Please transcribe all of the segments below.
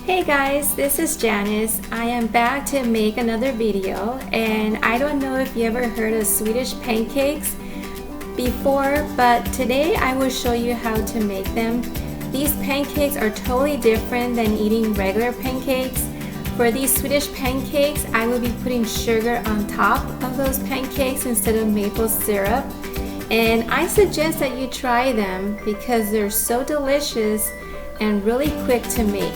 Hey guys, this is Janice. I am back to make another video, and I don't know if you ever heard of Swedish pancakes before, but today I will show you how to make them. These pancakes are totally different than eating regular pancakes. For these Swedish pancakes, I will be putting sugar on top of those pancakes instead of maple syrup. And I suggest that you try them because they're so delicious and really quick to make.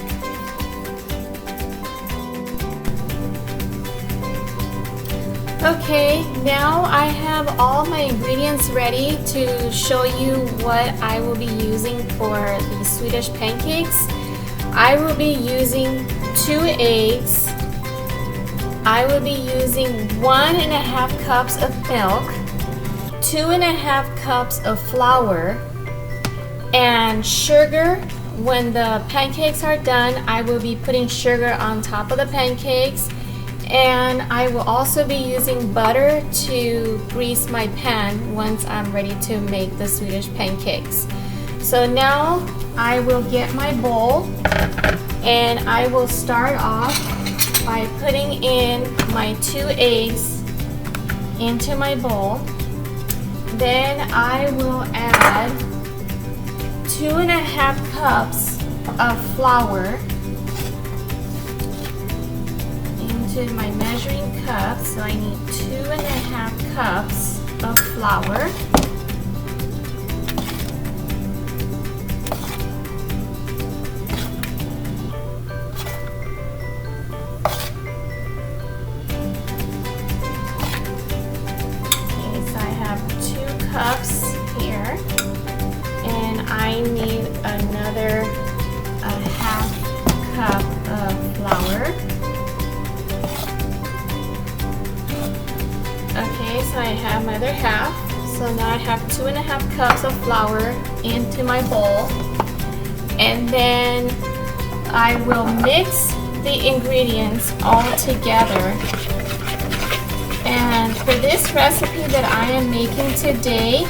Okay, now I have all my ingredients ready to show you what I will be using for these Swedish pancakes. I will be using 2 eggs. I will be using 1.5 cups of milk, 2.5 cups of flour, and sugar. When the pancakes are done, I will be putting sugar on top of the pancakes. And I will also be using butter to grease my pan once I'm ready to make the Swedish pancakes. So now I will get my bowl and I will start off by putting in my 2 eggs into my bowl. Then I will add 2.5 cups of flour into my measuring cup. So I need 2.5 cups of flour. Okay, so I have 2 cups here, and I need another 1/2 cup of flour. Okay, so I have my other half. So now I have 2.5 cups of flour into my bowl. And then I will mix the ingredients all together. And for this recipe that I am making today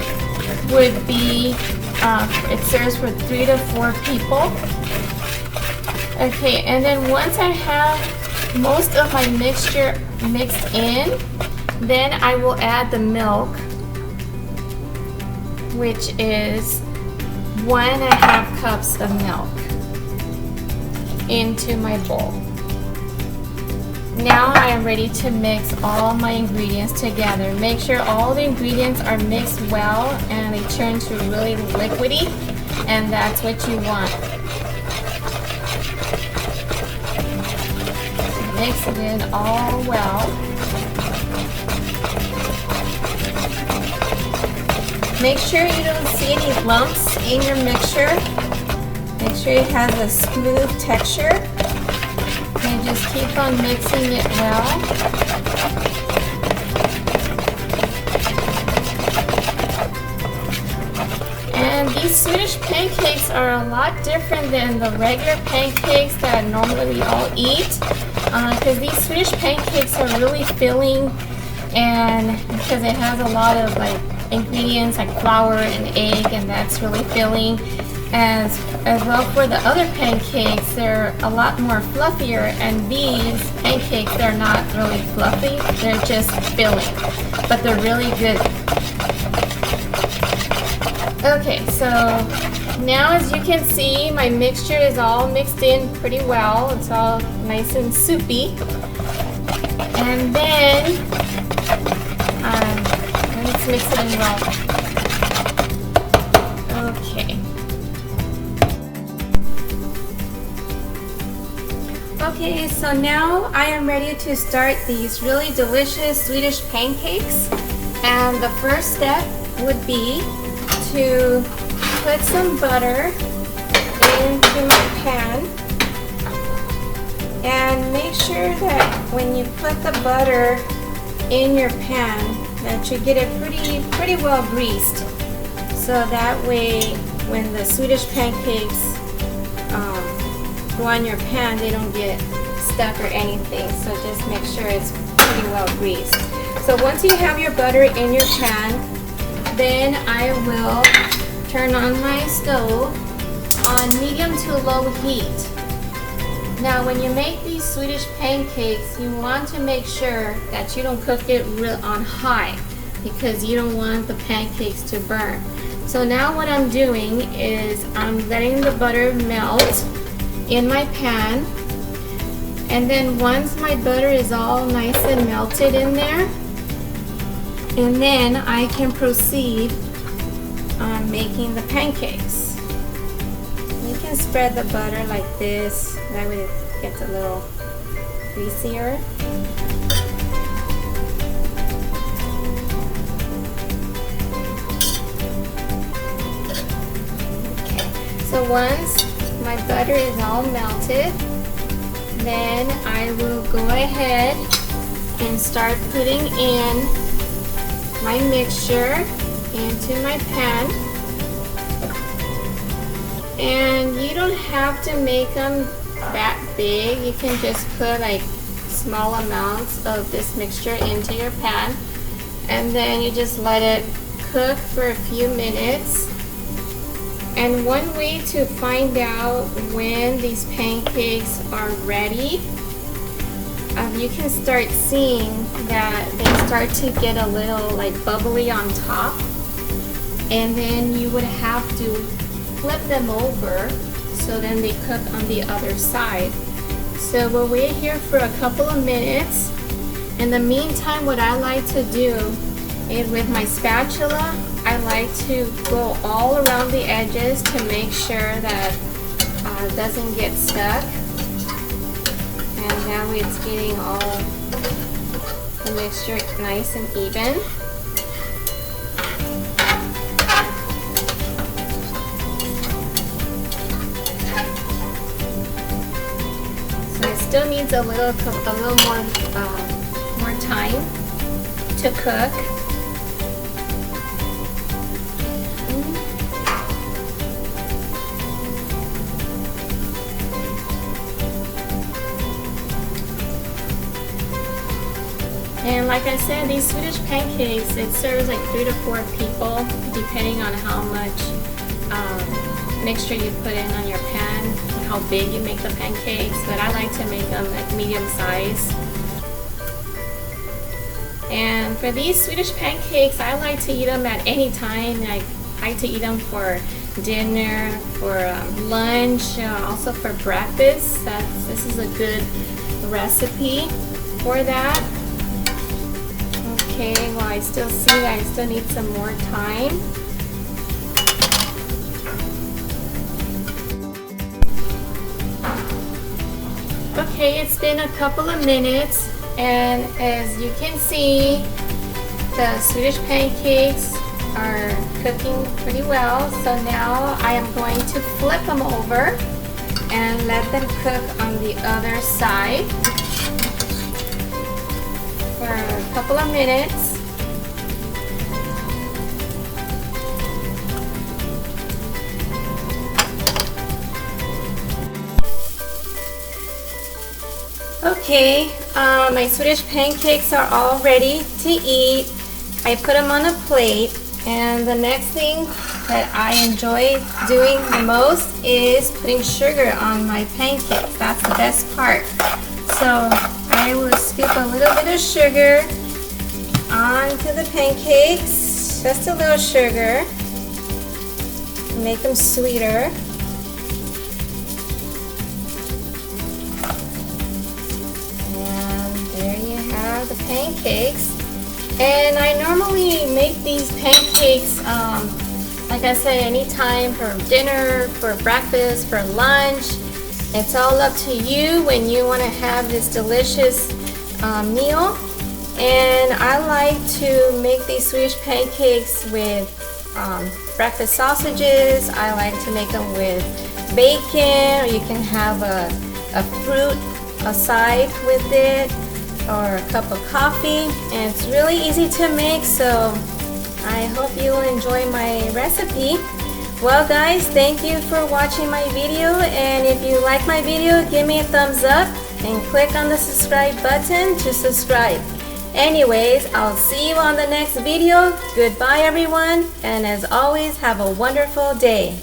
would be, it serves for 3 to 4 people. Okay, and then once I have most of my mixture mixed in, then I will add the milk, which is 1.5 cups of milk, into my bowl. Now I am ready to mix all my ingredients together. Make sure all the ingredients are mixed well and they turn to really liquidy, and that's what you want. Mix it in all well. Make sure you don't see any lumps in your mixture. Make sure it has a smooth texture. And just keep on mixing it well. And these Swedish pancakes are a lot different than the regular pancakes that normally we all eat. Because these Swedish pancakes are really filling, and because it has a lot of ingredients like flour and egg, and that's really filling. As well for the other pancakes, they're a lot more fluffier, and these pancakes, they're not really fluffy, they're just filling, but they're really good. Okay, so now as you can see, my mixture is all mixed in pretty well. It's all nice and soupy. And then let's mix it in well. Okay. Okay, so now I am ready to start these really delicious Swedish pancakes. And the first step would be to put some butter into my pan. And make sure that when you put the butter in your pan, that you get it pretty well greased, so that way when the Swedish pancakes go on your pan, they don't get stuck or anything. So just make sure it's pretty well greased. So once you have your butter in your pan, then I will turn on my stove on medium to low heat. Now when you make these Swedish pancakes, you want to make sure that you don't cook it on high because you don't want the pancakes to burn. So now what I'm doing is I'm letting the butter melt in my pan, and then once my butter is all nice and melted in there, and then I can proceed on making the pancakes. You can spread the butter like this, that way it gets a little greasier. Okay, so once my butter is all melted, then I will go ahead and start putting in my mixture into my pan. And you don't have to make them that big. You can just put like small amounts of this mixture into your pan, and then you just let it cook for a few minutes. And one way to find out when these pancakes are ready, you can start seeing that they start to get a little like bubbly on top, and then you would have to flip them over so then they cook on the other side. So we'll wait here for a couple of minutes. In the meantime, what I like to do is with my spatula, I like to go all around the edges to make sure that it doesn't get stuck. And now it's getting all the mixture nice and even. So it still needs a little more time to cook. And like I said, these Swedish pancakes, it serves like 3 to 4 people, depending on how much mixture you put in on your pan, and how big you make the pancakes. But I like to make them like medium size. And for these Swedish pancakes, I like to eat them at any time. I like to eat them for dinner, for lunch, also for breakfast. This is a good recipe for that. Okay, well I still see that I still need some more time. Okay, it's been a couple of minutes, and as you can see, the Swedish pancakes are cooking pretty well. So now I am going to flip them over and let them cook on the other side for a couple of minutes. Okay, my Swedish pancakes are all ready to eat. I put them on a plate, and the next thing that I enjoy doing the most is putting sugar on my pancakes. That's the best part. So I will scoop a little bit of sugar onto the pancakes, just a little sugar to make them sweeter. And there you have the pancakes. And I normally make these pancakes, like I said, anytime for dinner, for breakfast, for lunch. It's all up to you when you want to have this delicious meal. And I like to make these Swedish pancakes with breakfast sausages. I like to make them with bacon, or you can have a fruit aside with it, or a cup of coffee. And it's really easy to make, so I hope you will enjoy my recipe. Well guys, thank you for watching my video, and if you like my video, give me a thumbs up and click on the subscribe button to subscribe. Anyways, I'll see you on the next video. Goodbye everyone, and as always, have a wonderful day.